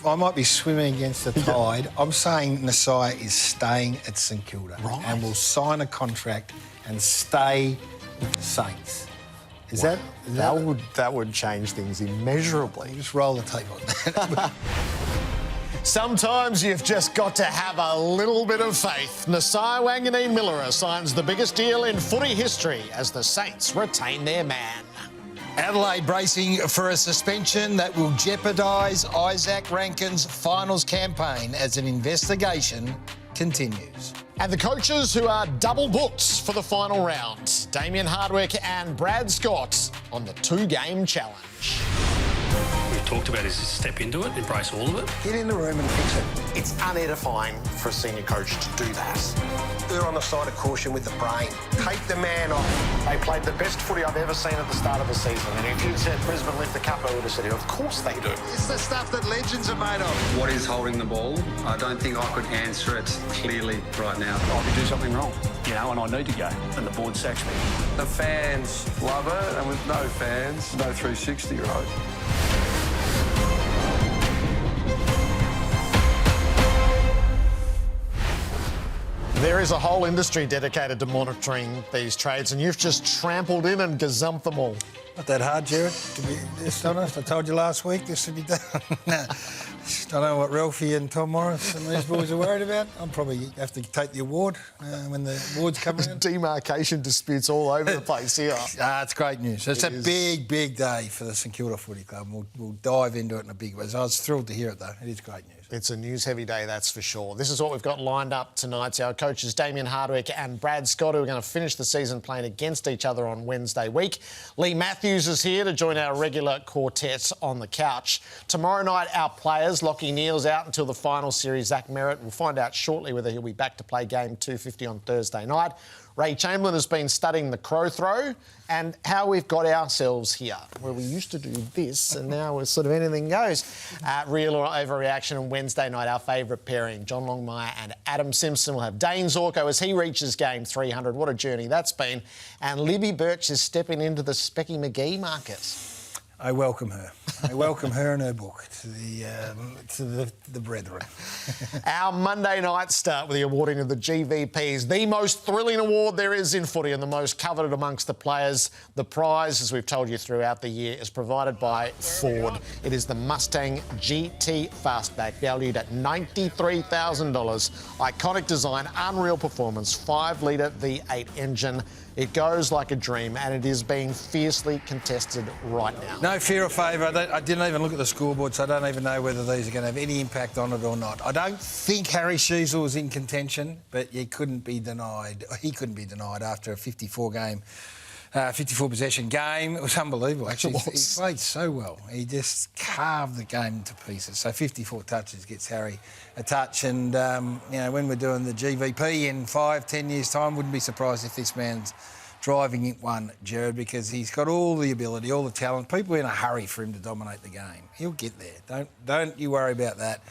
I might be swimming against the tide. I'm saying Nasai is staying at St Kilda and will sign a contract and stay with the Saints. That would change things immeasurably. Just roll the tape on that. Sometimes you've just got to have a little bit of faith. Nasai Wanganeen-Miller signs the biggest deal in footy history as the Saints retain their man. Adelaide bracing for a suspension that will jeopardise Isaac Rankine's finals campaign as an investigation continues. And the coaches who are double booked for the final round, Damien Hardwick and Brad Scott on the two-game challenge. We've talked about is to step into it, embrace all of it. Get in the room and fix it. It's unedifying for a senior coach to do that. They're on the side of caution with the brain. Take the man off. They played the best footy I've ever seen at the start of the season. And if you'd said Brisbane lift the cup, I would have said, of course they do. It's the stuff that legends are made of. What is holding the ball? I don't think I could answer it clearly right now. I could do something wrong, you know, and I need to go. And the board sacks me. The fans love it, and with no fans, no 360, right? There is a whole industry dedicated to monitoring these trades, and you've just trampled in and gazumped them all. Not that hard, Gerard, to be honest. I told you last week this would be done. Don't know what Ralphie and Tom Morris and these boys are worried about. I'll probably have to take the award when the awards come around. Demarcation disputes all over the place here. It's great news. It's a big, big day for the St Kilda Footy Club. We'll dive into it in a big way. I was thrilled to hear it, though. It is great news. It's a news-heavy day, that's for sure. This is what we've got lined up tonight. Our coaches, Damien Hardwick and Brad Scott, who are going to finish the season playing against each other on Wednesday week. Lee Matthews is here to join our regular quartet on the couch. Tomorrow night, our players, Lockie Neal's out until the final series. Zach Merritt, we'll find out shortly whether he'll be back to play game 250 on Thursday night. Ray Chamberlain has been studying the crow throw and how we've got ourselves here, where we used to do this and now it's sort of anything goes. Real or overreaction on Wednesday night, our favourite pairing, John Longmire and Adam Simpson. We'll have Dane Zorko as he reaches game 300. What a journey that's been. And Libby Birch is stepping into the Specky McGee market. I welcome her. I welcome her and her book to the brethren. Our Monday night start with the awarding of the GVPs, the most thrilling award there is in footy and the most coveted amongst the players. The prize, as we've told you throughout the year, is provided by Ford. It is the Mustang GT Fastback, valued at $93,000. Iconic design, unreal performance, 5-litre V8 engine. It goes like a dream, and it is being fiercely contested right now. No fear or favour. I didn't even look at the scoreboard, so I don't even know whether these are going to have any impact on it or not. I don't think Harry Sheasel was in contention, but he couldn't be denied. He couldn't be denied after a 54 possession game. It was unbelievable, actually. He played so well. He just carved the game to pieces. So 54 touches gets Harry a touch. And, you know, when we're doing the GVP in 5-10 years' time, wouldn't be surprised if this man's driving it one, Gerard, because he's got all the ability, all the talent. People are in a hurry for him to dominate the game. He'll get there. Don't you worry about that.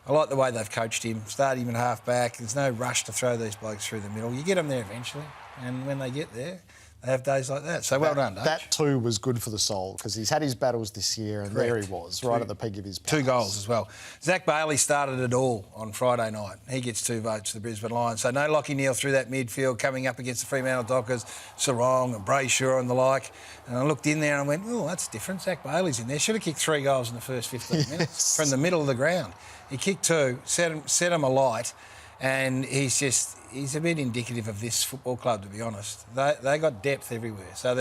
I like the way they've coached him. Start him in half-back. There's no rush to throw these blokes through the middle. You get them there eventually. And when they get there, they have days like that. So well done, Dutch. That too was good for the soul because he's had his battles this year and there he was, right at the peak of his powers. 2 goals as well. Zach Bailey started it all on Friday night. He gets 2 votes for the Brisbane Lions. So no Lockie Neal through that midfield coming up against the Fremantle Dockers, Sarong and Brayshaw and the like. And I looked in there and I went, oh, that's different. Zach Bailey's in there. Should have kicked 3 goals in the first 15 minutes from the middle of the ground. He kicked 2, set him alight. And he's a bit indicative of this football club, to be honest. They got depth everywhere. So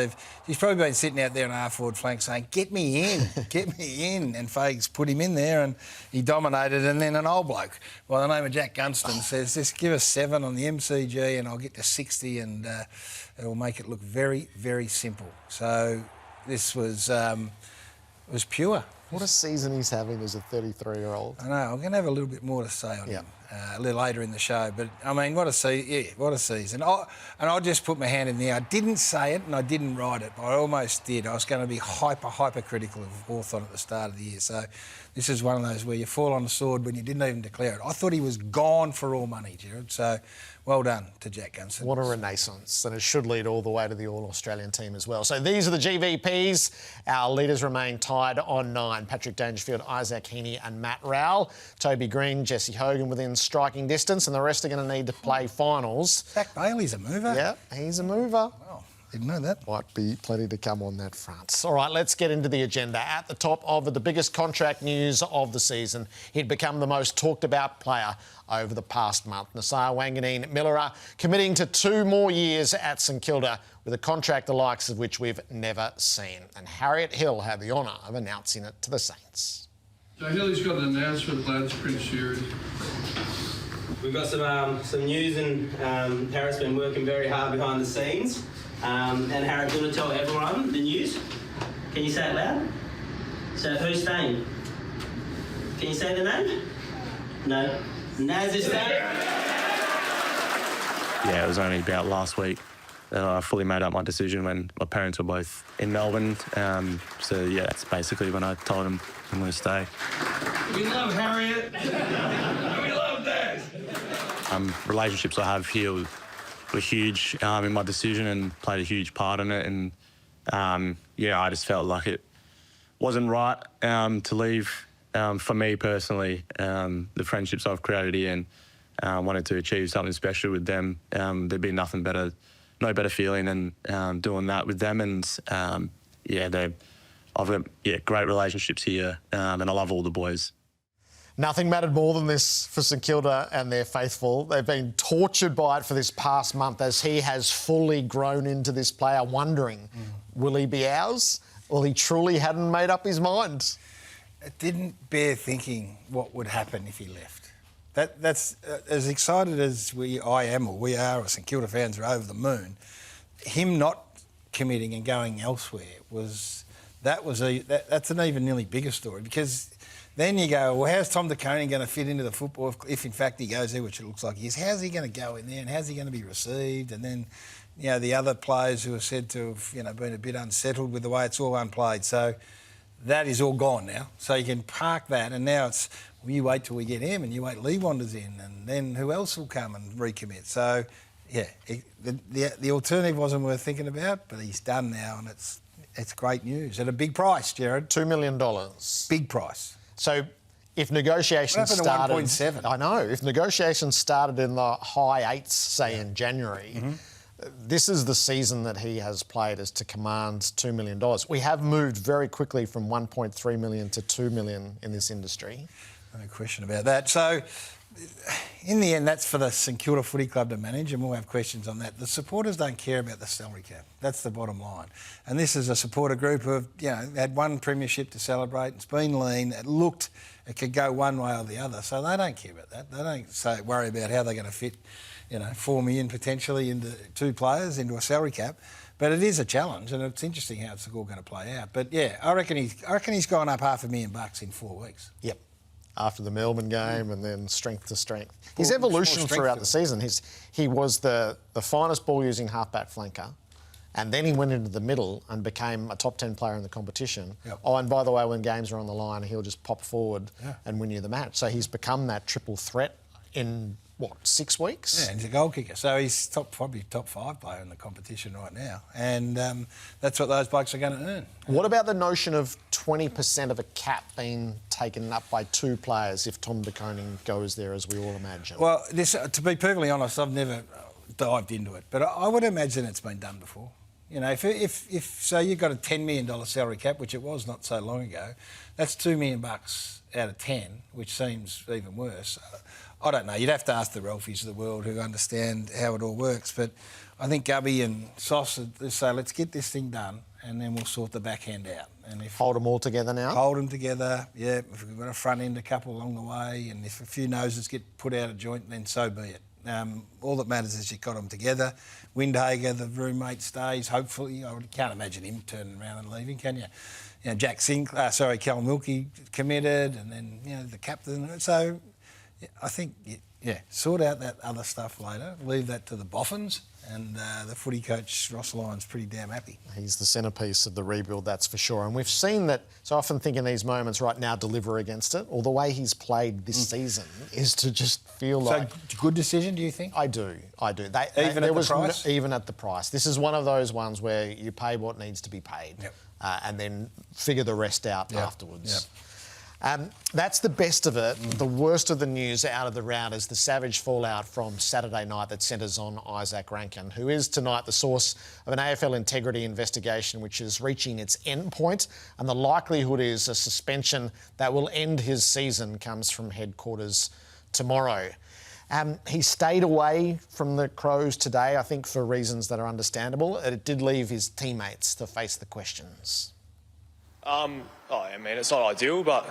he's probably been sitting out there on our forward flank saying, get me in, get me in. And Fags put him in there and he dominated. And then an old bloke by the name of Jack Gunston says, just give us 7 on the MCG and I'll get to 60 and it'll make it look very, very simple. So this was pure. What a season he's having as a 33-year-old. I know. I'm going to have a little bit more to say on him. a little later in the show. But, I mean, what a season. I just put my hand in the air. I didn't say it and I didn't write it, but I almost did. I was going to be hyper-critical of Hawthorn at the start of the year. So this is one of those where you fall on the sword when you didn't even declare it. I thought he was gone for all money, Gerard. So well done to Jack Gunson. What a renaissance, and it should lead all the way to the All-Australian team as well. So these are the GVPs. Our leaders remain tied on 9. Patrick Dangerfield, Isaac Heaney and Matt Rowell. Toby Green, Jesse Hogan within striking distance, and the rest are going to need to play finals. Zach Bailey's a mover. Yeah, he's a mover. Wow, didn't know that. Might be plenty to come on that front. All right, let's get into the agenda. At the top of the biggest contract news of the season, he'd become the most talked about player over the past month. Nasiah Wanganeen-Millera committing to 2 more years at St Kilda with a contract the likes of which we've never seen. And Harriet Hill had the honour of announcing it to the Saints. So Hilly's got an announcement, lads, pretty serious. We've got some news, and Harriet's been working very hard behind the scenes. And Harriet, do you want to tell everyone the news? Can you say it loud? So who's staying? Can you say the name? No. Naz is staying. Yeah, it was only about last week that I fully made up my decision when my parents were both in Melbourne. So yeah, that's basically when I told them I'm going to stay. We love Harriet. We love Naz. Relationships I have here were huge in my decision and played a huge part in it. And yeah, I just felt like it wasn't right to leave. For me personally, the friendships I've created here and wanted to achieve something special with them, there'd be no better feeling than doing that with them. And yeah, I've got great relationships here, and I love all the boys. Nothing mattered more than this for St Kilda and their faithful. They've been tortured by it for this past month as he has fully grown into this player, wondering, will he be ours? Well, he truly hadn't made up his mind. It didn't bear thinking what would happen if he left. That's as excited as we are, St Kilda fans are over the moon. Him not committing and going elsewhere that's an even nearly bigger story, because then you go, well, how's Tom De Koning going to fit into the football if in fact he goes there, which it looks like he is? How's he going to go in there and how's he going to be received? And then, the other players who are said to have, been a bit unsettled with the way it's all unplayed. So that is all gone now. So you can park that, and now it's, well, you wait till we get him and you wait Lee wanders in, and then who else will come and recommit? So, yeah, the alternative wasn't worth thinking about, but he's done now, and it's great news. At a big price, Gerard. $2 million. Big price. So if negotiations started... 1.7? I know. If negotiations started in the high 8s, say in January, this is the season that he has played as to command $2 million. We have moved very quickly from 1.3 million to 2 million in this industry. No question about that. So, in the end, that's for the St Kilda Footy Club to manage, and we'll have questions on that. The supporters don't care about the salary cap. That's the bottom line. And this is a supporter group who have, had one premiership to celebrate. It's been lean. It could go one way or the other. So they don't care about that. They don't worry about how they're going to fit, 4 million potentially into 2 players into a salary cap. But it is a challenge, and it's interesting how it's all going to play out. But yeah, I reckon he's gone up $500,000 in 4 weeks. Yep. After the Melbourne game and then strength to strength. His evolution throughout the season, he was the finest ball-using halfback flanker, and then he went into the middle and became a top 10 player in the competition. Yep. Oh, and by the way, when games are on the line, he'll just pop forward and win you the match. So he's become that triple threat in, 6 weeks? Yeah, he's a goal kicker. So he's probably top 5 player in the competition right now. And that's what those blokes are going to earn. What about the notion of 20% of a cap being taken up by 2 players if Tom De Koning goes there, as we all imagine? Well, to be perfectly honest, I've never dived into it, but I would imagine it's been done before. If so you've got a $10 million salary cap, which it was not so long ago, that's $2 million out of 10, which seems even worse. I don't know. You'd have to ask the Ralphies of the world who understand how it all works. But I think Gubby and Sauce would say, let's get this thing done and then we'll sort the backhand out. And hold them all together now? Hold them together, yeah. If we've got a front end a couple along the way, and if a few noses get put out of joint, then so be it. All that matters is you've got them together. Windhager, the roommate, stays, hopefully. I can't imagine him turning around and leaving, can you? Cal Wilkie committed, and then, the captain. So... I think, sort out that other stuff later. Leave that to the boffins, and the footy coach, Ross Lyon's pretty damn happy. He's the centrepiece of the rebuild, that's for sure. And we've seen that, so I often think in these moments right now, deliver against it, or the way he's played this season is to just feel like... So, good decision, do you think? I do. Even at the price? Even at the price. This is one of those ones where you pay what needs to be paid and then figure the rest out afterwards. That's the best of it. The worst of the news out of the round is the savage fallout from Saturday night that centres on Isaac Rankine, who is tonight the source of an AFL integrity investigation which is reaching its end point, and the likelihood is a suspension that will end his season comes from headquarters tomorrow. He stayed away from the Crows today, I think for reasons that are understandable. It did leave his teammates to face the questions. I mean, it's not ideal, but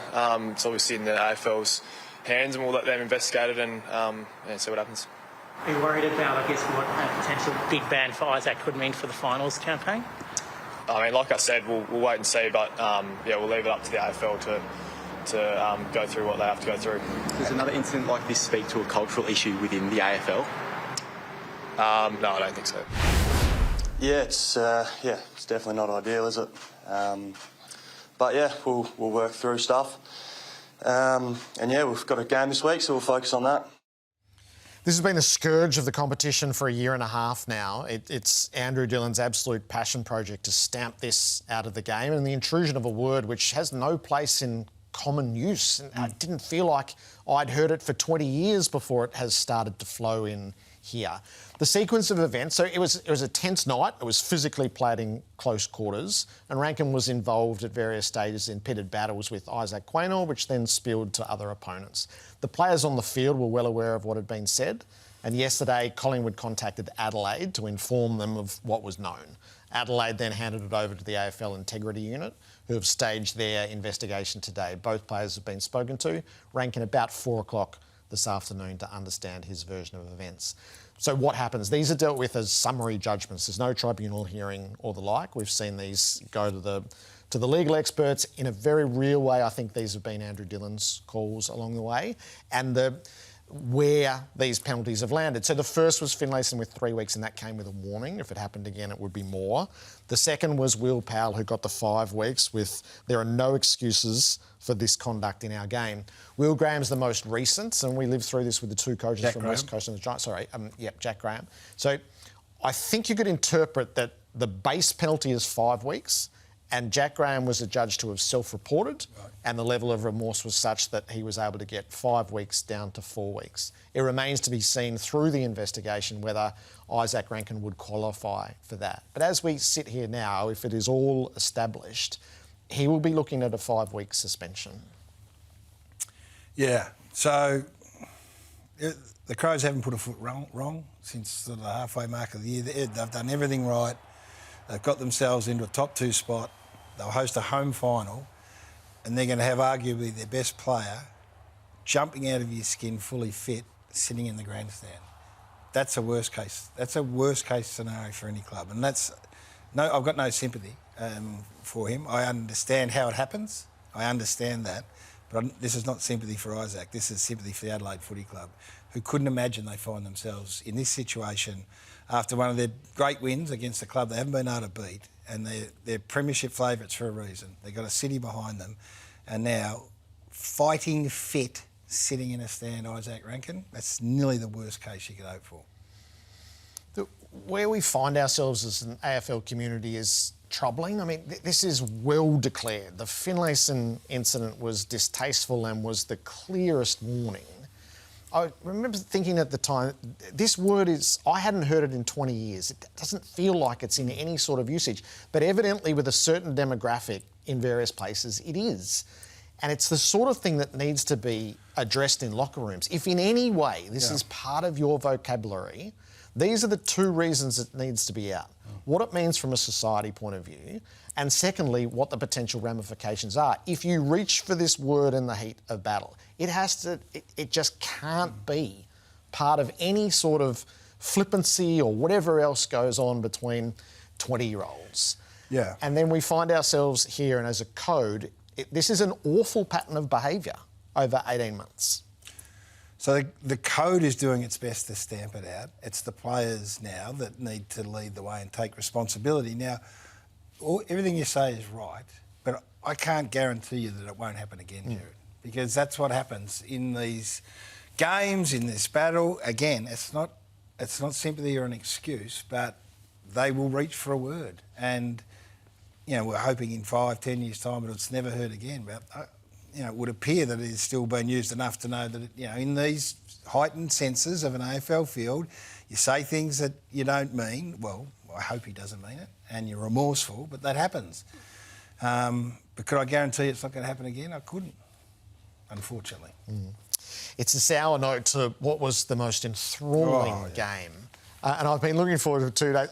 it's obviously in the AFL's hands, and we'll let them investigate it and see what happens. Are you worried about, I guess, what a potential big ban for Isaac could mean for the finals campaign? I mean, like I said, we'll wait and see, but we'll leave it up to the AFL to go through what they have to go through. Does another incident like this speak to a cultural issue within the AFL? No, I don't think so. Yeah, it's definitely not ideal, is it? But yeah, we'll work through stuff. We've got a game this week, so we'll focus on that. This has been the scourge of the competition for a year and a half now. It's Andrew Dillon's absolute passion project to stamp this out of the game, and the intrusion of a word which has no place in common use. And I didn't feel like I'd heard it for 20 years before it has started to flow in here. The sequence of events, so it was a tense night. It was physically played in close quarters, and Rankine was involved at various stages in pitted battles with Isaac Quaynor, which then spilled to other opponents. The players on the field were well aware of what had been said, and yesterday Collingwood contacted Adelaide to inform them of what was known. Adelaide then handed it over to the AFL Integrity Unit, who have staged their investigation today. Both players have been spoken to. Rankine about 4 o'clock this afternoon to understand his version of events. So what happens? These are dealt with as summary judgments. There's no tribunal hearing or the like. We've seen these go to the legal experts in a very real way. I think these have been Andrew Dillon's calls along the way, and where these penalties have landed. So the first was Finlayson with 3 weeks, and that came with a warning. If it happened again, it would be more. The second was Will Powell, who got the 5 weeks with there are no excuses for this conduct in our game. Will Graham's the most recent, and we lived through this with the two coaches Jack from Graham. West Coast and the Giants. Jack Graham. So I think you could interpret that the base penalty is 5 weeks, and Jack Graham was adjudged to have self-reported, and the level of remorse was such that he was able to get 5 weeks down to 4 weeks. It remains to be seen through the investigation whether Isaac Rankine would qualify for that. But as we sit here now, if it is all established, he will be looking at a 5-week suspension. Yeah, so the Crows haven't put a foot wrong since sort of the halfway mark of the year. They've done everything right. They've got themselves into a top 2 spot. They'll host a home final, and they're going to have arguably their best player jumping out of his skin, fully fit, sitting in the grandstand. That's a worst case. That's a worst case scenario for any club, and I've got no sympathy for him. I understand how it happens. I understand that, but this is not sympathy for Isaac. This is sympathy for the Adelaide Footy Club, who couldn't imagine they find themselves in this situation after one of their great wins against a club they haven't been able to beat, and they're premiership favourites for a reason. They've got a city behind them, and now fighting fit, sitting in a stand, Isaac Rankine, that's nearly the worst case you could hope for. Where we find ourselves as an AFL community is troubling. I mean, this is well declared. The Finlayson incident was distasteful and was the clearest warning. I remember thinking at the time, this word I hadn't heard it in 20 years. It doesn't feel like it's in any sort of usage, but evidently with a certain demographic in various places, it is. And it's the sort of thing that needs to be addressed in locker rooms. If in any way this is part of your vocabulary, these are the 2 reasons it needs to be out. What it means from a society point of view, and secondly, what the potential ramifications are. If you reach for this word in the heat of battle, it just can't be part of any sort of flippancy or whatever else goes on between 20-year-olds. Yeah. And then we find ourselves here, and as a code, this is an awful pattern of behaviour over 18 months. So the code is doing its best to stamp it out. It's the players now that need to lead the way and take responsibility. Now, everything you say is right, but I can't guarantee you that it won't happen again, Gerard, because that's what happens in these games, in this battle. Again, it's not sympathy or an excuse, but they will reach for a word. And, you know, we're hoping in 5, 10 years' time it's never heard again. But, you know, it would appear that it is still being used enough to know that, you know, in these heightened senses of an AFL field, you say things that you don't mean. Well, I hope he doesn't mean it, and you're remorseful, but that happens. But could I guarantee it's not going to happen again? I couldn't, unfortunately. It's a sour note to what was the most enthralling game. And I've been looking forward to 2 days.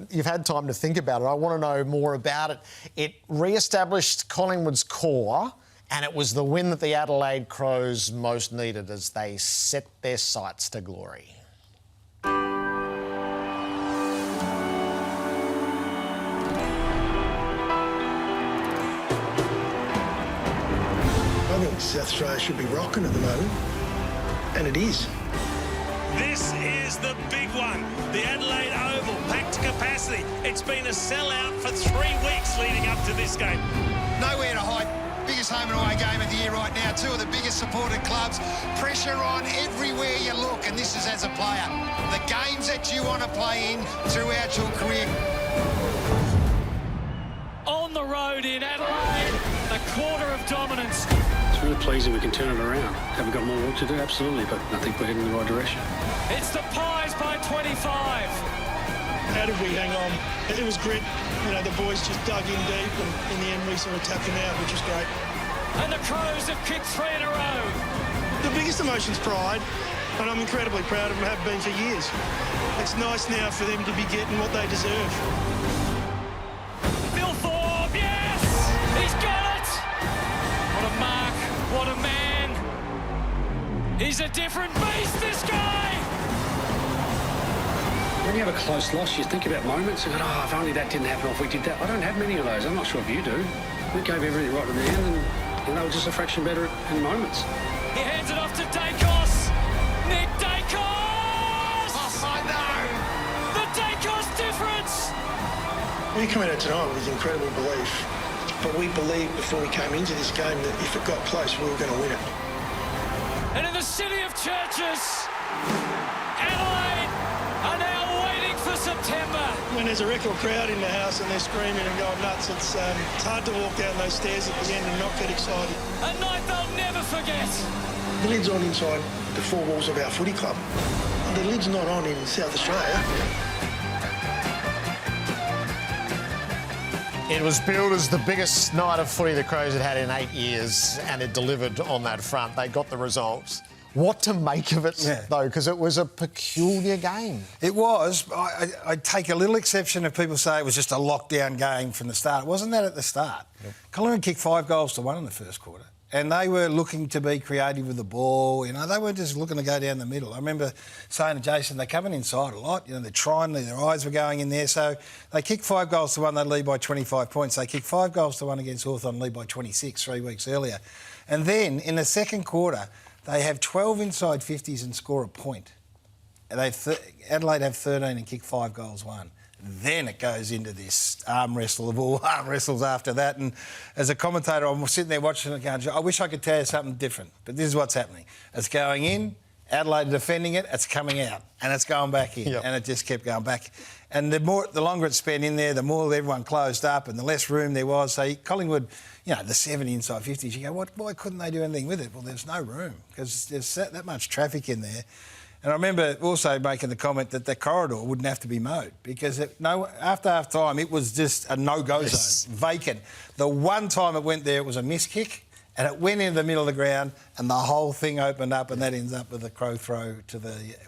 You've had time to think about it. I want to know more about it. It re-established Collingwood's core, and it was the win that the Adelaide Crows most needed as they set their sights to glory. I think South Australia should be rocking at the moment, and it is. This is the big one. The Adelaide Oval, packed to capacity. It's been a sellout for 3 weeks leading up to this game. Nowhere to hide. Biggest home and away game of the year right now. 2 of the biggest supported clubs. Pressure on everywhere you look, and this is as a player. The games that you want to play in throughout your career. On the road in Adelaide, a quarter of dominance. It's really pleasing we can turn it around. Have we got more work to do? Absolutely, but I think we're heading in the right direction. It's the Pies by 25. How did we hang on? It was grit. You know, the boys just dug in deep, and in the end we sort of tapped them out, which was great. And the Crows have kicked 3 in a row. The biggest emotion's pride, and I'm incredibly proud of them, have been for years. It's nice now for them to be getting what they deserve. Phil Thorpe, yes! He's got it! What a mark, what a man. He's a different beast, this guy! When you have a close loss, you think about moments and go, oh, if only that didn't happen, or if we did that. I don't have many of those. I'm not sure if you do. We gave everything right to the end, and they were just a fraction better in moments. He hands it off to Dacos. Nick Dacos! Oh, I know! The Dacos difference! We come out tonight with incredible belief, but we believed before we came into this game that if it got close, we were going to win it. And in the city of churches, Adelaide are now waiting for September. When there's a record crowd in the house and they're screaming and going nuts, it's hard to walk down those stairs at the end and not get excited. A night they'll never forget. The lid's on inside the 4 walls of our footy club. The lid's not on in South Australia. It was billed as the biggest night of footy the Crows had had in 8 years, and it delivered on that front. They got the results. What to make of it, though, because it was a peculiar game. It was. I take a little exception if people say it was just a lockdown game from the start. It wasn't that at the start. Yep. Collingwood kicked 5 goals to 1 in the first quarter, and they were looking to be creative with the ball. You know, they weren't just looking to go down the middle. I remember saying to Jason, they're coming inside a lot. You know, they're trying, their eyes were going in there. So they kicked 5 goals to 1, they lead by 25 points. They kicked 5 goals to 1 against Hawthorn, lead by 26 3 weeks earlier. And then in the second quarter, they have 12 inside 50s and score a point. Adelaide have 13 and kick 5 goals 1. Then it goes into this arm wrestle of all arm wrestles after that. And as a commentator, I'm sitting there watching it going, I wish I could tell you something different. But this is what's happening. It's going in, Adelaide defending it, it's coming out, and it's going back in. Yep. And it just kept going back. And the longer it spent in there, the more everyone closed up and the less room there was. So Collingwood, you know, the 7 inside 50s, you go, why couldn't they do anything with it? Well, there's no room because there's that much traffic in there. And I remember also making the comment that the corridor wouldn't have to be mowed because after half time it was just a no-go zone, vacant. The one time it went there, it was a miss kick and it went into the middle of the ground and the whole thing opened up and that ends up with a crow throw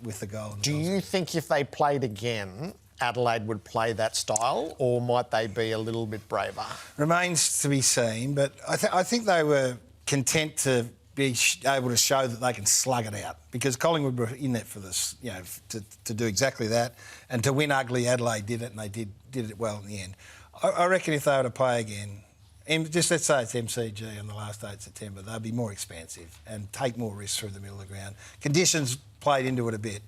with the goal. Do you think if they played again, Adelaide would play that style, or might they be a little bit braver? Remains to be seen, but I think they were content to be able to show that they can slug it out because Collingwood were in it for this, you know, to do exactly that and to win ugly. Adelaide did it and they did it well in the end. I reckon if they were to play again, Just let's say it's MCG on the last day of September. They'll be more expansive and take more risks through the middle of the ground. Conditions played into it a bit.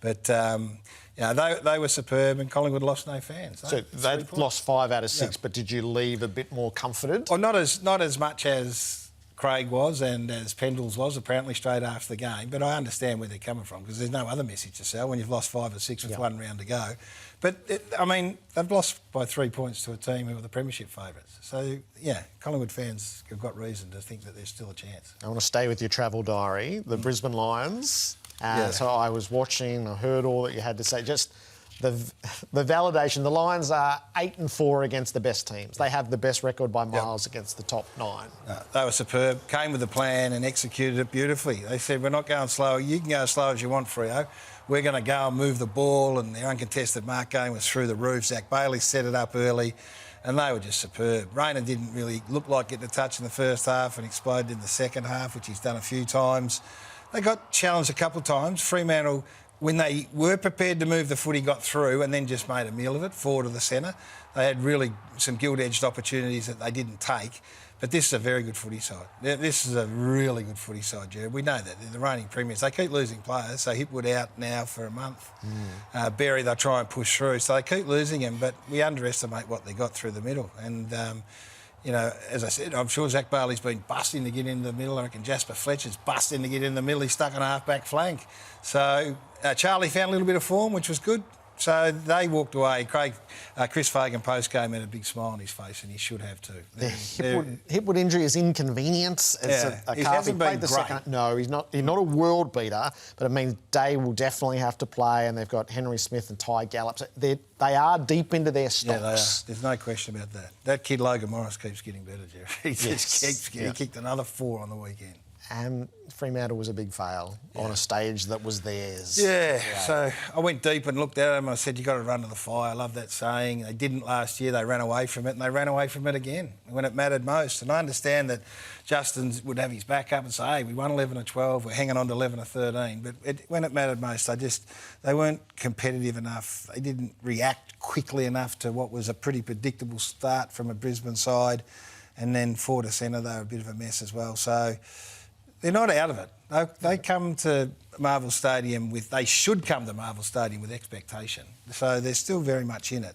But, they were superb and Collingwood lost no fans. So they'd lost 5 out of 6, but did you leave a bit more comforted? Well, not as much as Craig was and as Pendles was, apparently, straight after the game. But I understand where they're coming from because there's no other message to sell when you've lost 5 or 6 with 1 round to go. But, they've lost by 3 points to a team who were the premiership favourites. So, Collingwood fans have got reason to think that there's still a chance. I want to stay with your travel diary. The Brisbane Lions. So I was watching, I heard all that you had to say. Just the validation. The Lions are 8-4 against the best teams. They have the best record by miles against the top 9. They were superb. Came with a plan and executed it beautifully. They said, we're not going slow. You can go as slow as you want, Freo. We're going to go and move the ball, and their uncontested mark game was through the roof. Zach Bailey set it up early, and they were just superb. Rayner didn't really look like getting a touch in the first half and exploded in the second half, which he's done a few times. They got challenged a couple of times. Fremantle, when they were prepared to move the footy, got through and then just made a meal of it, forward of the centre. They had really some gilt-edged opportunities that they didn't take. But this is a very good footy side. This is a really good footy side, Gerard. We know that. They're the reigning premiers. They keep losing players. So Hipwood out now for a month. Berry, they'll try and push through. So they keep losing him, but we underestimate what they got through the middle. And, as I said, I'm sure Zach Bailey's been busting to get in the middle. I reckon Jasper Fletcher's busting to get in the middle. He's stuck on a half-back flank. So Charlie found a little bit of form, which was good. So they walked away. Chris Fagan post-game had a big smile on his face, and he should have too. The Hipwood injury is inconvenience. It's a he calf. hasn't He played been the great. second. No, he's not a world beater, but it means Day will definitely have to play, and they've got Henry Smith and Ty Gallup. So they are deep into their stocks. Yeah, they are. There's no question about that. That kid Logan Morris keeps getting better, Jerry. He just keeps getting. He kicked another 4 on the weekend. And Fremantle was a big fail on a stage that was theirs. Yeah, so I went deep and looked at him and I said, you've got to run to the fire. I love that saying. They didn't last year. They ran away from it and they ran away from it again when it mattered most. And I understand that Justin would have his back up and say, hey, we won 11 or 12, we're hanging on to 11 or 13. But when it mattered most, they weren't competitive enough. They didn't react quickly enough to what was a pretty predictable start from a Brisbane side. And then forward to centre, they were a bit of a mess as well. So they're not out of it. They come to Marvel Stadium they should come to Marvel Stadium with expectation. So they're still very much in it.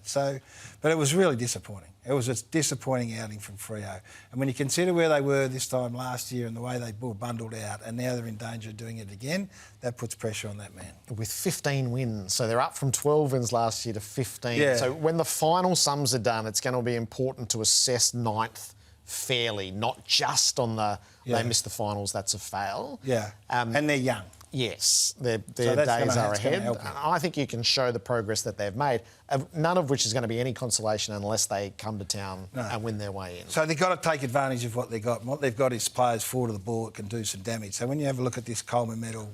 But it was really disappointing. It was a disappointing outing from Freo. And when you consider where they were this time last year and the way they were bundled out, and now they're in danger of doing it again, that puts pressure on that man. With 15 wins. So they're up from 12 wins last year to 15. Yeah. So when the final sums are done, it's going to be important to assess ninth fairly, not just on they missed the finals, that's a fail. Yeah, and they're young. Yes, their days are ahead. And I think you can show the progress that they've made, none of which is going to be any consolation unless they come to town and win their way in. So they've got to take advantage of what they've got. And what they've got is players forward of the ball that can do some damage. So when you have a look at this Coleman Medal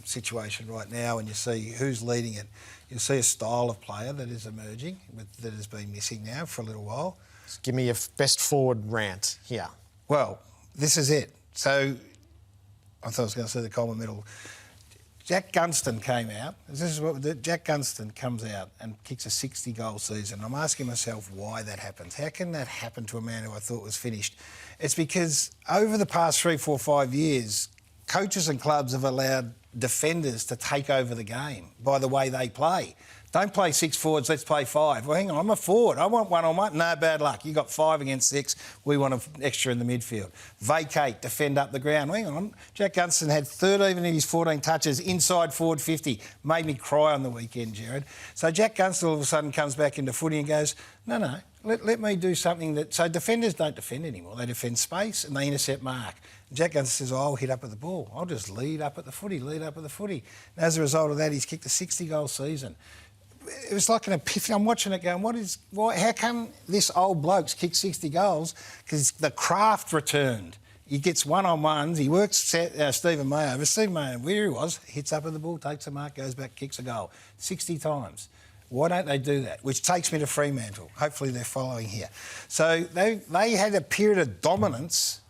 situation right now and you see who's leading it, you'll see a style of player that is emerging, that has been missing now for a little while. Just give me your best forward rant here. Well, this is it. So I thought I was going to say the Coleman Medal. Jack Gunston came out. Jack Gunston comes out and kicks a 60-goal season. I'm asking myself why that happens. How can that happen to a man who I thought was finished? It's because over the past 3, 4, 5 years, coaches and clubs have allowed defenders to take over the game by the way they play. Don't play 6 forwards, let's play 5. Well, hang on, I'm a forward. I want 1-on-1. No, bad luck. You got 5 against 6. We want an extra in the midfield. Vacate, defend up the ground. Hang on. Jack Gunston had 13 in his 14 touches inside forward 50. Made me cry on the weekend, Gerard. So Jack Gunston all of a sudden comes back into footy and goes, no, let me do something that... So defenders don't defend anymore. They defend space and they intercept mark. And Jack Gunston says, I'll hit up at the ball. I'll just lead up at the footy. And as a result of that, he's kicked a 60-goal season. It was like an epiphany. I'm watching it going, how come this old bloke's kicked 60 goals? Because the craft returned. He gets one-on-ones. He works Stephen May over. Stephen May, where he was, hits up at the ball, takes a mark, goes back, kicks a goal. 60 times. Why don't they do that? Which takes me to Fremantle. Hopefully they're following here. So they had a period of dominance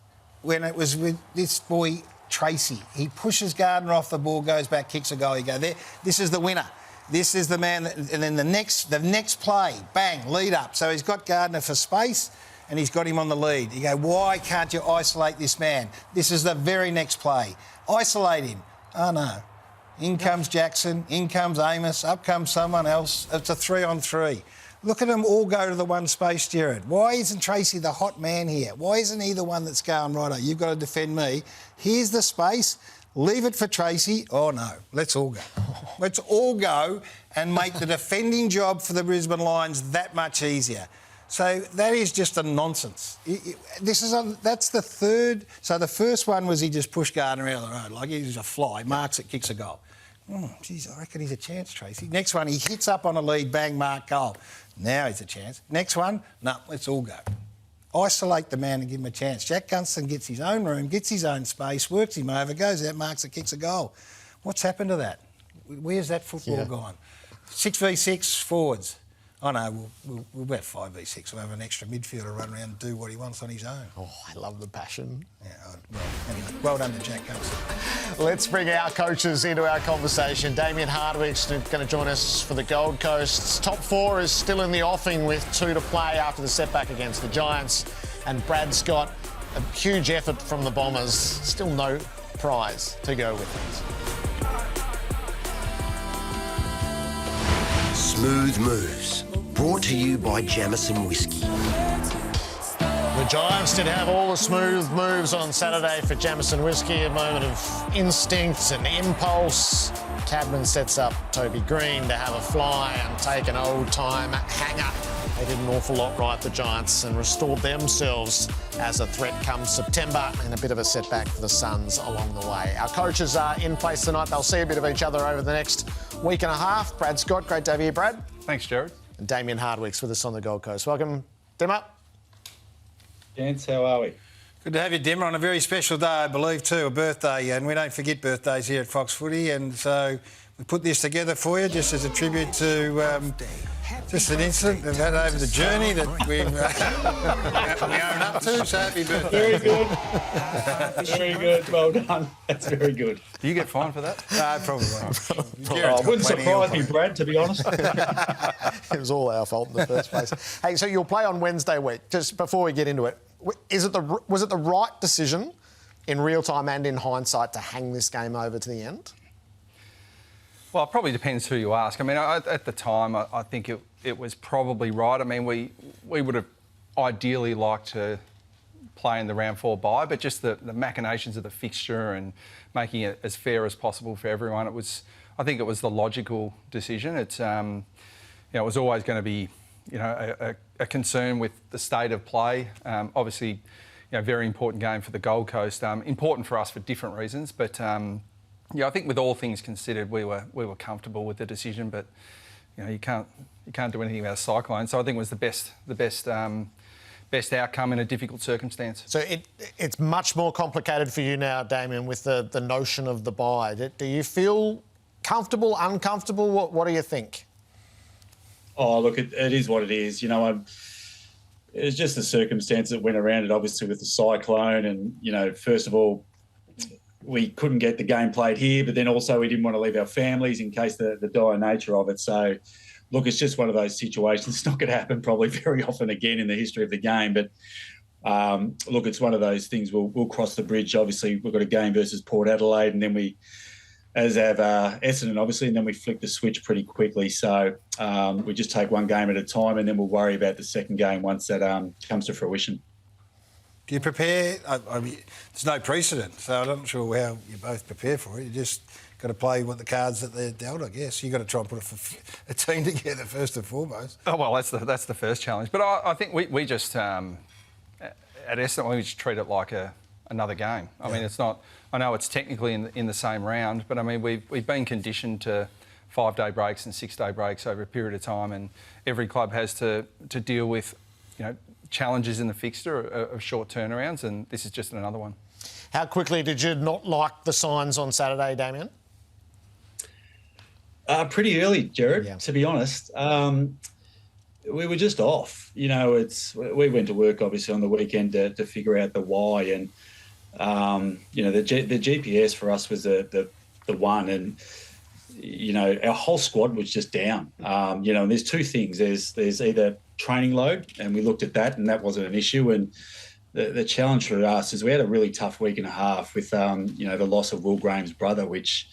when it was with this boy, Tracy. He pushes Gardner off the ball, goes back, kicks a goal. You go, this is the winner. This is the man, and then the next play, bang, lead up. So he's got Gardner for space, and he's got him on the lead. You go, why can't you isolate this man? This is the very next play. Isolate him. Oh, no. In comes Jackson, in comes Amos, up comes someone else. It's a 3-on-3. Look at them all go to the one space, Gerard. Why isn't Tracy the hot man here? Why isn't he the one that's going, righto, you've got to defend me. Here's the space. Leave it for Tracy. Oh, no. Let's all go. Let's all go and make the defending job for the Brisbane Lions that much easier. So that is just a nonsense. That's the third. So the first one was he just pushed Gardner out of the road. Like he's a fly, marks it, kicks a goal. Geez, I reckon he's a chance, Tracy. Next one, he hits up on a lead, bang, mark, goal. Now he's a chance. Next one, no, let's all go. Isolate the man and give him a chance. Jack Gunston gets his own room, gets his own space, works him over, goes out, marks it, kicks a goal. What's happened to that? Where's that football gone? 6v6 forwards. Oh, no, we'll bet 5v6. We'll have an extra midfielder run around and do what he wants on his own. Oh, I love the passion. Yeah, well, anyway, well done to Jack Gunston. Let's bring our coaches into our conversation. Damien Hardwick's going to join us for the Gold Coast. Top four is still in the offing with 2 to play after the setback against the Giants. And Brad Scott, a huge effort from the Bombers. Still no prize to go with it. Smooth Moves, brought to you by Jamison Whiskey. The Giants did have all the smooth moves on Saturday for Jamison Whiskey, a moment of instinct and impulse. Cadman sets up Toby Green to have a fly and take an old-time hanger. They did an awful lot right, the Giants, and restored themselves as a threat come September, and a bit of a setback for the Suns along the way. Our coaches are in place tonight. They'll see a bit of each other over the next week and a half. Brad Scott, great to have you here, Brad. Thanks, Gerard. And Damien Hardwick's with us on the Gold Coast. Welcome, Dimmer. Gents, how are we? Good to have you, Dimmer, on a very special day, I believe, too, a birthday. And we don't forget birthdays here at Fox Footy. And so we put this together for you just as a tribute to just an incident we've had over the journey that we own up to. So happy birthday. Very good. Very good. Well done. That's very good. Do you get fined for that? No, probably won't. Wouldn't surprise me, Brad, to be honest. It was all our fault in the first place. Hey, so you'll play on Wednesday week. Just before we get into it, was it the right decision in real time and in hindsight to hang this game over to the end? Well, it probably depends who you ask. I mean, at the time, I think it was probably right. I mean, we would have ideally liked to play in the round 4 bye, but just the machinations of the fixture and making it as fair as possible for everyone, I think it was the logical decision. It's it was always going to be a concern with the state of play. Obviously, very important game for the Gold Coast. Important for us for different reasons, but. I think with all things considered, we were comfortable with the decision, but you can't do anything about a cyclone. So I think it was the best outcome in a difficult circumstance. So it's much more complicated for you now, Damien, with the notion of the bye. Do you feel comfortable, uncomfortable? What do you think? Oh, look, it is what it is. It's just the circumstance that went around it, obviously, with the cyclone, and first of all, we couldn't get the game played here, but then also we didn't want to leave our families in case the dire nature of it. So, look, it's just one of those situations. It's not going to happen probably very often again in the history of the game. But, look, it's one of those things. We'll cross the bridge. Obviously, we've got a game versus Port Adelaide, and then we, as have Essendon, obviously, and then we flick the switch pretty quickly. So we just take one game at a time, and then we'll worry about the second game once that comes to fruition. Do you prepare? I mean, there's no precedent, so I'm not sure how you both prepare for it. You just got to play what the cards that they're dealt, I guess. You've got to try and put a team together first and foremost. Oh, well, that's the first challenge. But I think we just, at Essendon, we just treat it like another game. I mean, it's not... I know it's technically in the same round, but, I mean, we've been conditioned to 5-day breaks and 6-day breaks over a period of time, and every club has to deal with, challenges in the fixture of short turnarounds, and this is just another one. How quickly did you not like the signs on Saturday, Damien? Pretty early, Gerard, to be honest. We were just off. We went to work, obviously, on the weekend to figure out the why, and, the GPS for us was the one, and, our whole squad was just down. And there's two things. There's either training load, and we looked at that, and that wasn't an issue. And the challenge for us is we had a really tough week and a half with, the loss of Will Graham's brother, which,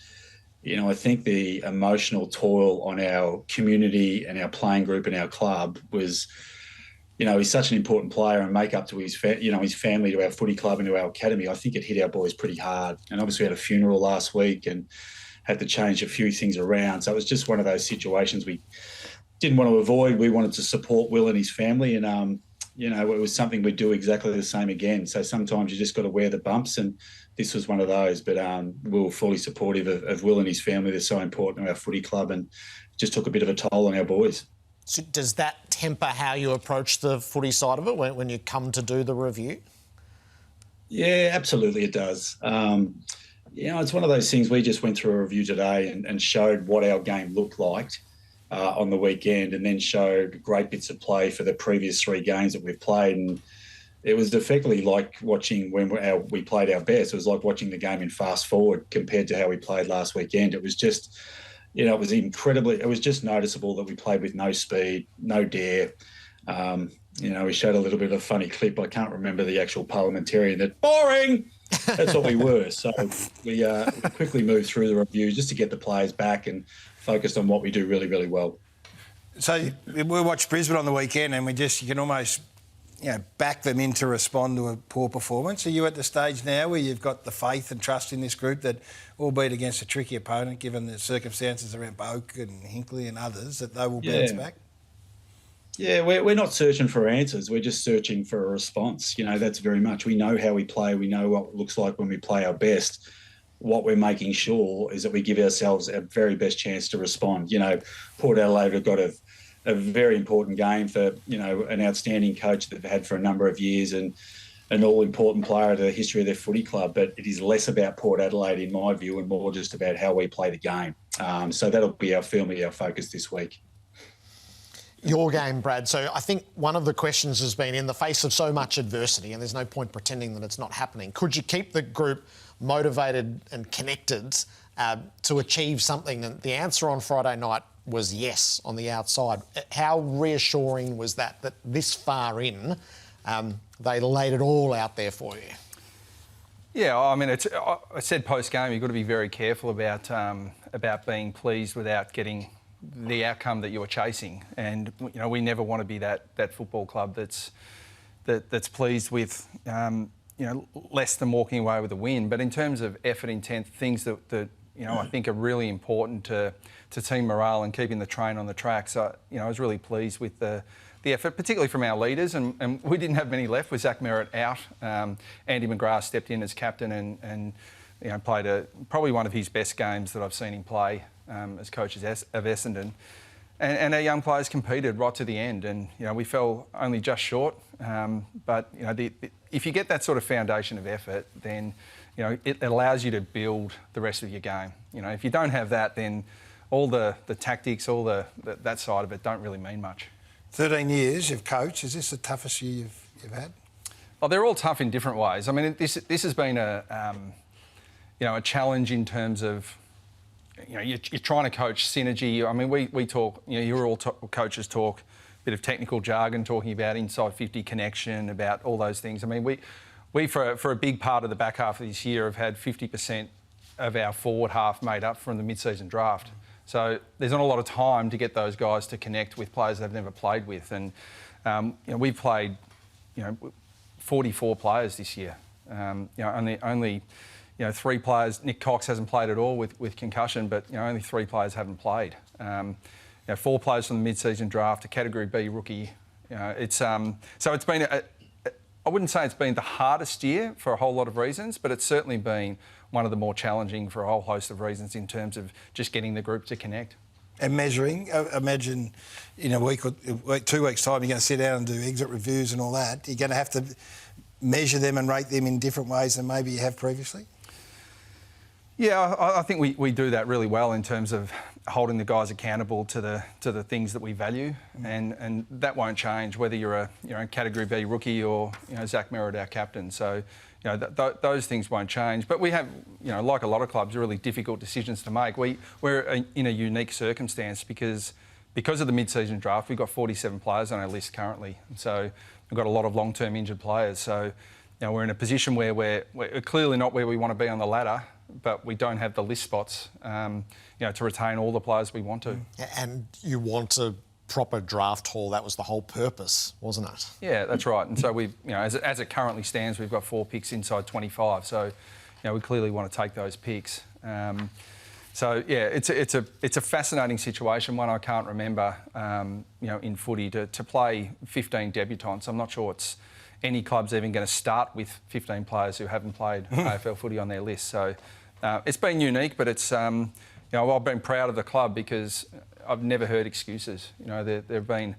I think the emotional toil on our community and our playing group and our club was, he's such an important player and make up to his family, to our footy club and to our academy. I think it hit our boys pretty hard. And obviously we had a funeral last week and had to change a few things around. So it was just one of those situations we didn't want to avoid. We wanted to support Will and his family, and it was something we'd do exactly the same again. So sometimes you just got to wear the bumps, and this was one of those. But we were fully supportive of Will and his family. They're so important to our footy club, and it just took a bit of a toll on our boys. So does that temper how you approach the footy side of it when you come to do the review? Yeah, absolutely it does. It's one of those things. We just went through a review today and showed what our game looked like on the weekend, and then showed great bits of play for the previous 3 games that we've played. And it was effectively like watching when we played our best. It was like watching the game in fast forward compared to how we played last weekend. It was just, it was incredibly, it was just noticeable that we played with no speed, no dare. We showed a little bit of a funny clip. I can't remember the actual parliamentarian that, boring! That's what we were. So we quickly moved through the review just to get the players back and focused on what we do really, really well. So we watched Brisbane on the weekend, and you can almost, back them in to respond to a poor performance. Are you at the stage now where you've got the faith and trust in this group that, albeit against a tricky opponent, given the circumstances around Boak and Hinkley and others, that they will bounce back? Yeah, we're not searching for answers. We're just searching for a response. That's very much. We know how we play. We know what it looks like when we play our best. What we're making sure is that we give ourselves our very best chance to respond. Port Adelaide have got a very important game for, an outstanding coach that they've had for a number of years and an all-important player to the history of their footy club. But it is less about Port Adelaide, in my view, and more just about how we play the game. So that'll be our focus this week. Your game, Brad. So I think one of the questions has been, in the face of so much adversity, and there's no point pretending that it's not happening, could you keep the group motivated and connected to achieve something? And the answer on Friday night was yes on the outside. How reassuring was that this far in, they laid it all out there for you? Yeah, I mean, I said post-game, you've got to be very careful about being pleased without getting the outcome that you're chasing. And, we never want to be that football club that's pleased with, less than walking away with a win. But in terms of effort, intent, things that I think are really important to team morale and keeping the train on the track. So, I was really pleased with the effort, particularly from our leaders. And we didn't have many left with Zach Merritt out. Andy McGrath stepped in as captain and played probably one of his best games that I've seen him play as coach of Essendon. And our young players competed right to the end. And, we fell only just short. But, if you get that sort of foundation of effort, then, it allows you to build the rest of your game. If you don't have that, then all the tactics, all that side of it don't really mean much. 13 years you've coached. Is this the toughest year you've had? Oh, they're all tough in different ways. I mean, this has been a challenge in terms of, you're trying to coach synergy. I mean, we talk, you're all coaches talk a bit of technical jargon, talking about inside 50 connection, about all those things. I mean, we for a big part of the back half of this year have had 50% of our forward half made up from the mid-season draft. So there's not a lot of time to get those guys to connect with players they've never played with. And, we've played, 44 players this year. Only 3 players. Nick Cox hasn't played at all with concussion, but only 3 players haven't played. 4 players from the mid-season draft, a Category B rookie. So it's been I wouldn't say it's been the hardest year for a whole lot of reasons, but it's certainly been one of the more challenging for a whole host of reasons in terms of just getting the group to connect. And measuring, imagine in a week or 2 weeks' time you're going to sit down and do exit reviews and all that. You're going to have to measure them and rate them in different ways than maybe you have previously? Yeah, I think we do that really well in terms of holding the guys accountable to the things that we value, and that won't change whether you're a Category B rookie or Zach Merritt, our captain. So those things won't change. But we have like a lot of clubs, really difficult decisions to make. We're in a unique circumstance because because of the mid-season draft, we've got 47 players on our list currently. So we've got a lot of long-term injured players. So we're in a position where we're clearly not where we want to be on the ladder, but we don't have the list spots, to retain all the players we want to. And you want a proper draft haul. That was the whole purpose, wasn't it? Yeah, that's right. And so we've, as it currently stands, we've got 4 picks inside 25. So, we clearly want to take those picks. It's a fascinating situation, one I can't remember, in footy to play 15 debutants. I'm not sure it's any club's even going to start with 15 players who haven't played AFL footy on their list. So it's been unique, but it's, I've been proud of the club because I've never heard excuses. There have been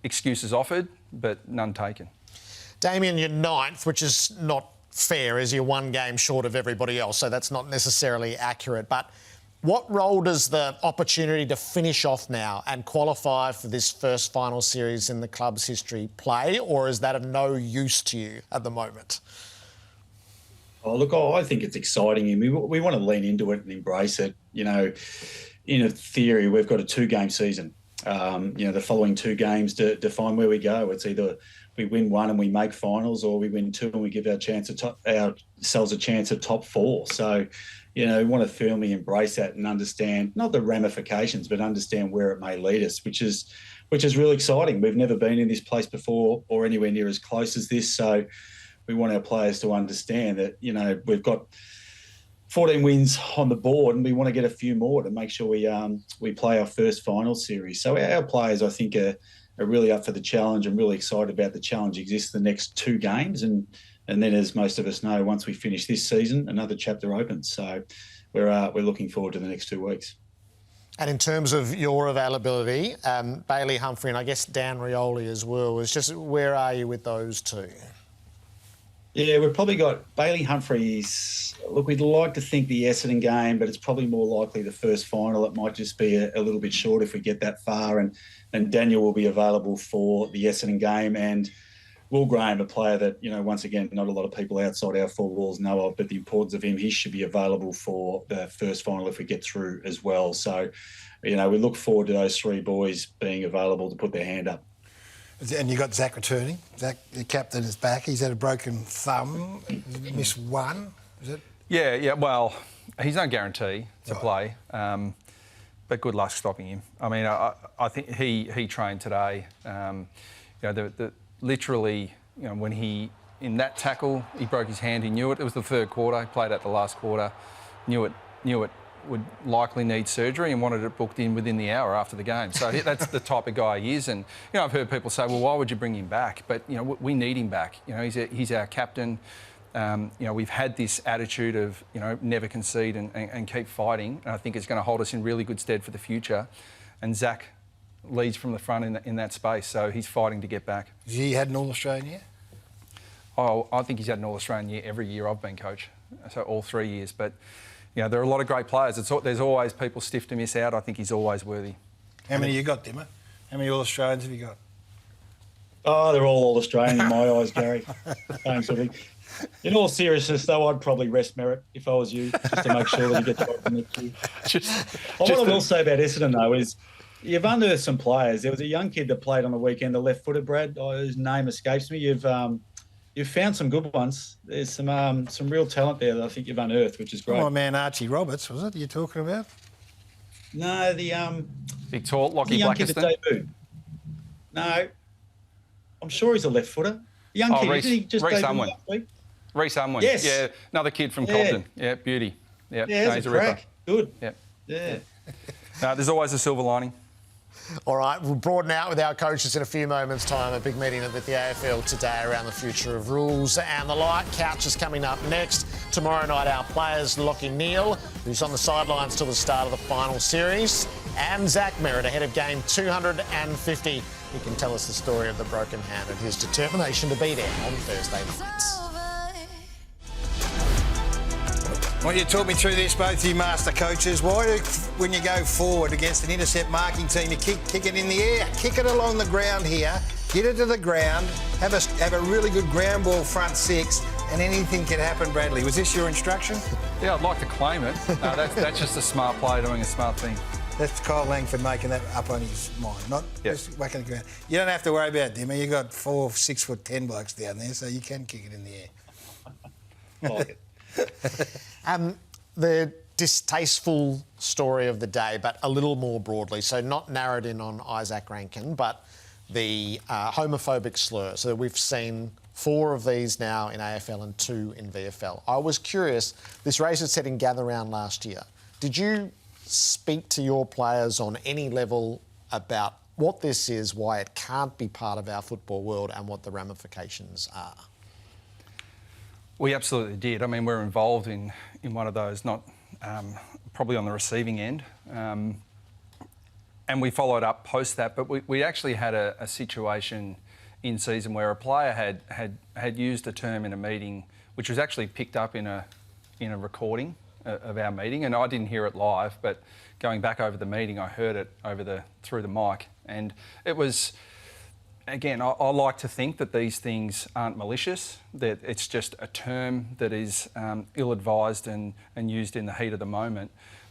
excuses offered, but none taken. Damien, you're 9th, which is not fair as you're 1 game short of everybody else, so that's not necessarily accurate. But what role does the opportunity to finish off now and qualify for this first final series in the club's history play, or is that of no use to you at the moment? Oh, look, I think it's exciting. We want to lean into it and embrace it. In a theory, we've got a 2-game season. The following 2 games to define where we go. It's either we win 1 and we make finals, or we win 2 and we give ourselves a chance at top 4. So, we want to firmly embrace that and understand not the ramifications, but understand where it may lead us, which is really exciting. We've never been in this place before or anywhere near as close as this. So we want our players to understand that, we've got 14 wins on the board and we want to get a few more to make sure we play our first final series. So our players, I think, are really up for the challenge and really excited about the challenge that exists the next 2 games. And then, as most of us know, once we finish this season, another chapter opens. So we're looking forward to the next 2 weeks. And in terms of your availability, Bailey Humphrey and I guess Dan Rioli as well, where are you with those 2? Yeah, we've probably got Bailey Humphreys. Look, we'd like to think the Essendon game, but it's probably more likely the first final. It might just be a little bit short if we get that far. And Daniel will be available for the Essendon game. And Will Graham, a player that, once again, not a lot of people outside our 4 walls know of, but the importance of him, he should be available for the first final if we get through as well. So, we look forward to those 3 boys being available to put their hand up. And you got Zach returning. Zach, the captain, is back. He's had a broken thumb. Missed 1, is it? Yeah. Well, he's no guarantee to play, but good luck stopping him. I mean, I think he trained today. Literally, when in that tackle, he broke his hand. He knew it. It was the 3rd quarter. He played at the last quarter. Knew it would likely need surgery and wanted it booked in within the hour after the game. So that's the type of guy he is. And I've heard people say, well, why would you bring him back? But we need him back. He's our captain. We've had this attitude of never concede and keep fighting. And I think it's going to hold us in really good stead for the future. And Zach leads from the front in that space, so he's fighting to get back. Has he had an All-Australian year? Oh, I think he's had an All-Australian year every year I've been coach, so all 3 years. But there are a lot of great players. There's always people stiff to miss out. I think he's always worthy. How many you got, Dimmer? How many All-Australians have you got? Oh, they're all All-Australian in my eyes, Gary. Thanks, Willie. In all seriousness, though, I'd probably rest Merritt if I was you, just to make sure that you get the next year. What I will say about Essendon, though, is you've unearthed some players. There was a young kid that played on the weekend, the left-footed Brad. His name escapes me. You've found some good ones. There's some real talent there that I think you've unearthed, which is great. My man Archie Roberts, was it? You're talking about? No, the big tall Lockie Blackiston. No, I'm sure he's a left-footer. The young kid, Reece, didn't he just Reece debut Unwin. last week? Reece Unwin. Yes. Yeah, another kid from Compton. Yeah, beauty. Yeah, he's a crack. Good. Yeah. No, there's always a silver lining. All right, we'll broaden out with our coaches in a few moments' time. A big meeting with the AFL today around the future of rules and the like. Couch is coming up next. Tomorrow night, our players, Lockie Neal, who's on the sidelines till the start of the final series, and Zach Merritt ahead of game 250. He can tell us the story of the broken hand and his determination to be there on Thursday nights. Well, you talk me through this, both of you master coaches. Why, when you go forward against an intercept marking team, you kick it in the air, kick it along the ground here, get it to the ground, have a really good ground ball front 6, and anything can happen, Bradley. Was this your instruction? Yeah, I'd like to claim it. No, that's just a smart player doing a smart thing. That's Kyle Langford making that up on his mind, not just whacking the ground. You don't have to worry about Dimmer. You've got 4 6'10" blokes down there, so you can kick it in the air. I like it. The distasteful story of the day, but a little more broadly, so not narrowed in on Isaac Rankine, but the homophobic slur. So we've seen 4 of these now in AFL and 2 in VFL. I was curious, this race was set in Gather Round last year. Did you speak to your players on any level about what this is, why it can't be part of our football world and what the ramifications are? We absolutely did. I mean, we're involved in one of those, not probably on the receiving end. And we followed up post that, but we actually had a situation in season where a player had used a term in a meeting which was actually picked up in a recording of our meeting, and I didn't hear it live, but going back over the meeting, I heard it through the mic, and it was. Again, I like to think that these things aren't malicious, that it's just a term that is ill-advised and used in the heat of the moment.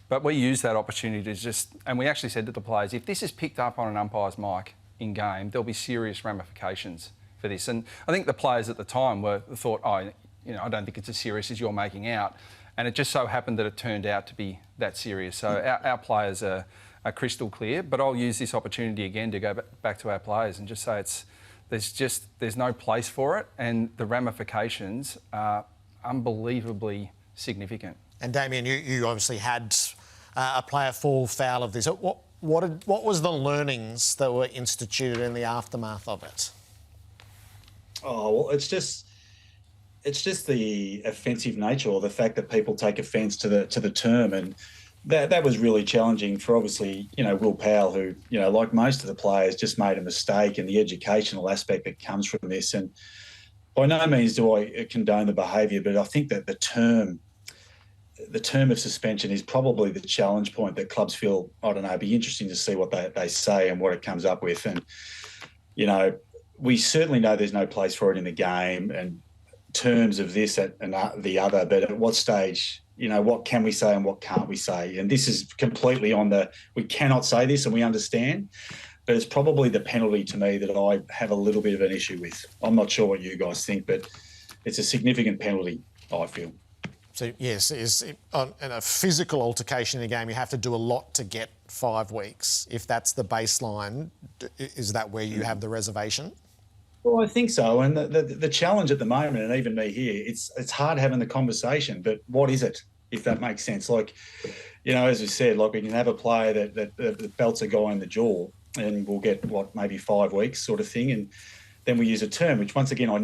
But we used that opportunity to and we actually said to the players, if this is picked up on an umpire's mic in game, there'll be serious ramifications for this. And I think the players at the time thought, I don't think it's as serious as you're making out. And it just so happened that it turned out to be that serious. So our players are crystal clear, but I'll use this opportunity again to go back to our players and just say there's no place for it, and the ramifications are unbelievably significant. And Damien, you obviously had a player fall foul of this. What was the learnings that were instituted in the aftermath of it? Oh, well, it's just the offensive nature, or the fact that people take offence to the term, and that was really challenging for, obviously, Will Powell, who, like most of the players, just made a mistake, and the educational aspect that comes from this. And by no means do I condone the behaviour, but I think that the term of suspension is probably the challenge point that clubs feel, I don't know, it'd be interesting to see what they say and what it comes up with. And, we certainly know there's no place for it in the game, and terms of this and the other, but at what stage, what can we say and what can't we say? And this is completely we cannot say this, and we understand, but it's probably the penalty to me that I have a little bit of an issue with. I'm not sure what you guys think, but it's a significant penalty, I feel. So, yes, in a physical altercation in a game, you have to do a lot to get 5 weeks. If that's the baseline, is that where you have the reservation? Well, I think so. And the challenge at the moment, and even me here, it's hard having the conversation, but what is it, if that makes sense? Like, as we said, like, we can have a player that belts a guy in the jaw and we'll get, maybe 5 weeks sort of thing. And then we use a term, which, once again, I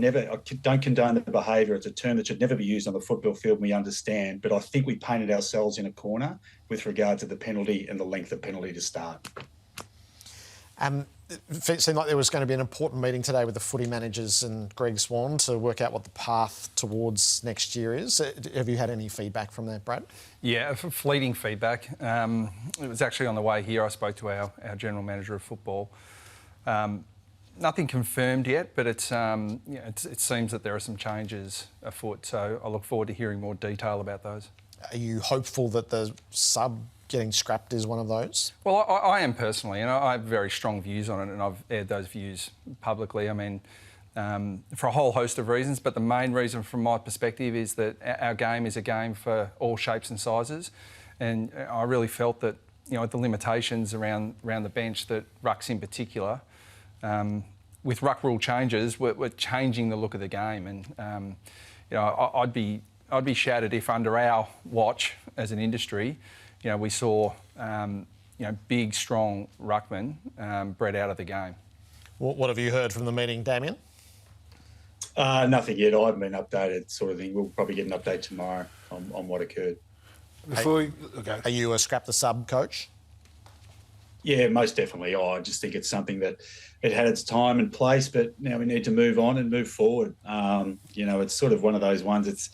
don't condone the behaviour. It's a term that should never be used on the football field, and we understand. But I think we painted ourselves in a corner with regard to the penalty and the length of penalty to start. It seemed like there was going to be an important meeting today with the footy managers and Greg Swan to work out what the path towards next year is. Have you had any feedback from that, Brad? Yeah, fleeting feedback. It was actually on the way here. I spoke to our general manager of football. Nothing confirmed yet, but it seems that there are some changes afoot. So I look forward to hearing more detail about those. Are you hopeful that the sub getting scrapped is one of those? Well, I am personally, and I have very strong views on it, and I've aired those views publicly. I mean, for a whole host of reasons, but the main reason from my perspective is that our game is a game for all shapes and sizes, and I really felt that, the limitations around the bench, that rucks in particular, with ruck rule changes, we're changing the look of the game, and I'd be shattered if under our watch as an industry, we saw, big, strong ruckmen bred out of the game. What have you heard from the meeting, Damien? Nothing yet. I haven't been updated, sort of thing. We'll probably get an update tomorrow on what occurred. Are you a scrap the sub coach? Yeah, most definitely. I just think it's something that it had its time and place, but now we need to move on and move forward. It's sort of one of those ones.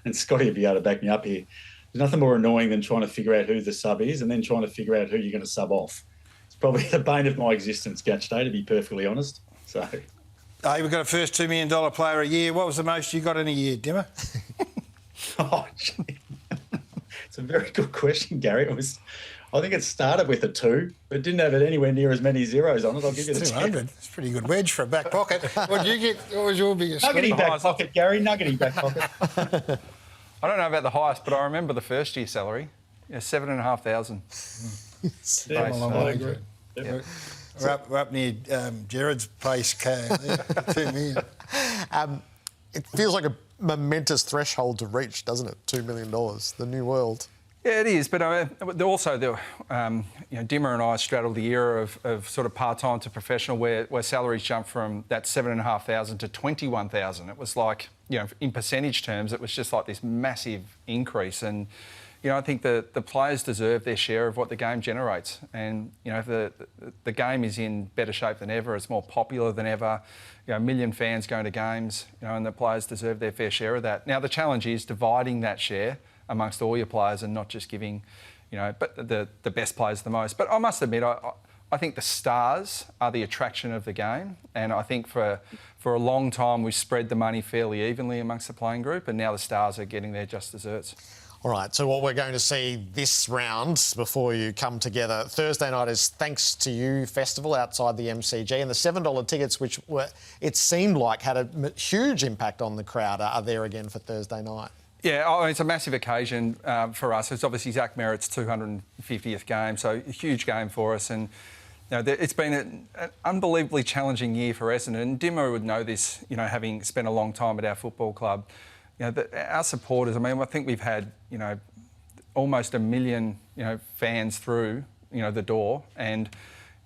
And Scotty will be able to back me up here. There's nothing more annoying than trying to figure out who the sub is and then trying to figure out who you're going to sub off. It's probably the bane of my existence, Gatch Day, to be perfectly honest. So, we've got a first $2 million player a year. What was the most you got in a year, Dimmer? Oh, gee. It's a very good question, Gary. I think it started with a 2, but didn't have it anywhere near as many zeros on it. I'll give you the 200. It's a pretty good wedge for a back pocket. What did you get? What was your biggest? Nuggety back pocket, Gary. Nuggety back pocket. I don't know about the highest, but I remember the first year salary. Yeah, 7,500. Yeah, I agree. Yeah. We're up near Gerard's pace, 2 million. It feels like a momentous threshold to reach, doesn't it? $2 million, the new world. Yeah, it is. But also, Dimmer and I straddled the era of sort of part-time to professional, where salaries jumped from that 7,500 to 21,000. It was like, in percentage terms, it was just like this massive increase. And I think the players deserve their share of what the game generates. And the game is in better shape than ever. It's more popular than ever. A million fans going to games. And the players deserve their fair share of that. Now the challenge is dividing that share amongst all your players and not just giving, but the best players the most. But I must admit, I think the stars are the attraction of the game, and I think for a long time we spread the money fairly evenly amongst the playing group, and now the stars are getting their just desserts. All right, so what we're going to see this round before you come together Thursday night is Thanks to You Festival outside the MCG, and the $7 tickets, which it seemed like had a huge impact on the crowd, are there again for Thursday night. Yeah, it's a massive occasion for us. It's obviously Zach Merritt's 250th game, so a huge game for us. And it's been an unbelievably challenging year for Essendon. And Dimmo would know this, having spent a long time at our football club. Our supporters, I think we've had, almost 1 million, fans through, the door. And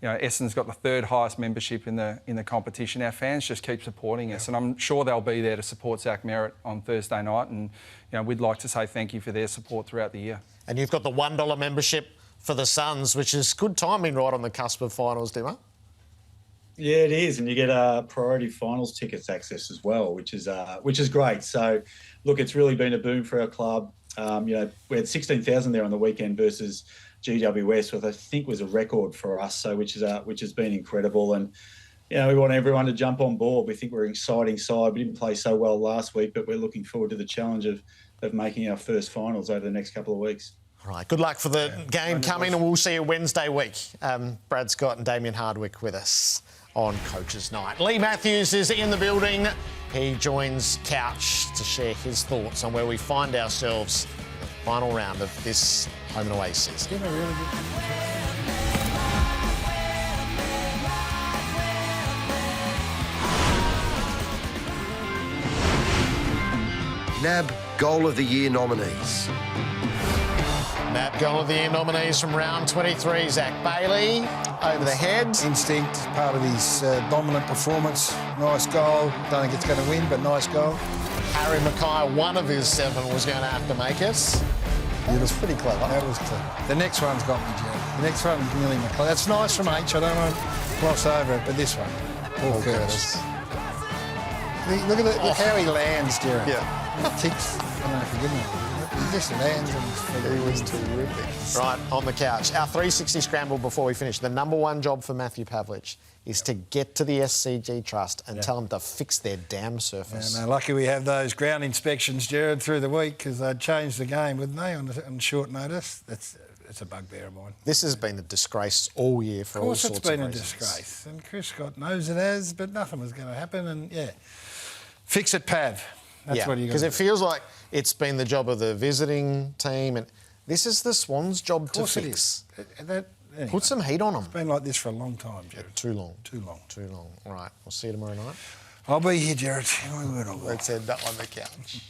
Essendon's got the 3rd highest membership in the competition. Our fans just keep supporting us, and I'm sure they'll be there to support Zach Merritt on Thursday night. And we'd like to say thank you for their support throughout the year. And you've got the $1 membership for the Suns, which is good timing right on the cusp of finals, Dimmer. Yeah, it is, and you get priority finals tickets access as well, which is great. So, look, it's really been a boom for our club. We had 16,000 there on the weekend versus GWS, which I think was a record for us. So, which has been incredible, and we want everyone to jump on board. We think we're an exciting side. We didn't play so well last week, but we're looking forward to the challenge of making our first finals over the next couple of weeks. All right, good luck for the game coming, and we'll see you Wednesday week. Brad Scott and Damien Hardwick with us on Coach's Night. Lee Matthews is in the building. He joins Couch to share his thoughts on where we find ourselves in the final round of this home and away season. NAB Goal of the Year nominees. NAB Goal of the Year nominees from round 23. Zach Bailey, over the head. Instinct, part of his dominant performance. Nice goal. Don't think it's going to win, but nice goal. Harry Mackay, one of his 7, was going to have to make it. That was pretty clever. That was clever. The next one's got me, Jerry. The next one's Millie McLeod. That's nice from H. I don't want to gloss over it, but this one. Paul Curtis. Look at how he lands, Jerry. Yeah. Ticks. I don't know if you didn't. He just lands and he was terrific. Right, on the couch. Our 360 scramble before we finish. The number one job for Matthew Pavlich is to get to the SCG Trust and tell them to fix their damn surface. Yeah, no, lucky we have those ground inspections, Gerard, through the week, because they'd change the game, wouldn't they, on short notice? It's a bugbear of mine. This has been a disgrace all year for all sorts of reasons. Of course it's been a disgrace. And Chris Scott knows it has, but nothing was going to happen. And, fix it, Pav. That's what you got. Because it feels like it's been the job of the visiting team, and this is the Swans' job to fix. Anyway, put some heat on them. It's been like this for a long time, Gerard. Too long. Too long. Too long. All right, we'll see you tomorrow night. I'll be here, Gerard. My word, I'll be. Let's end up on the couch.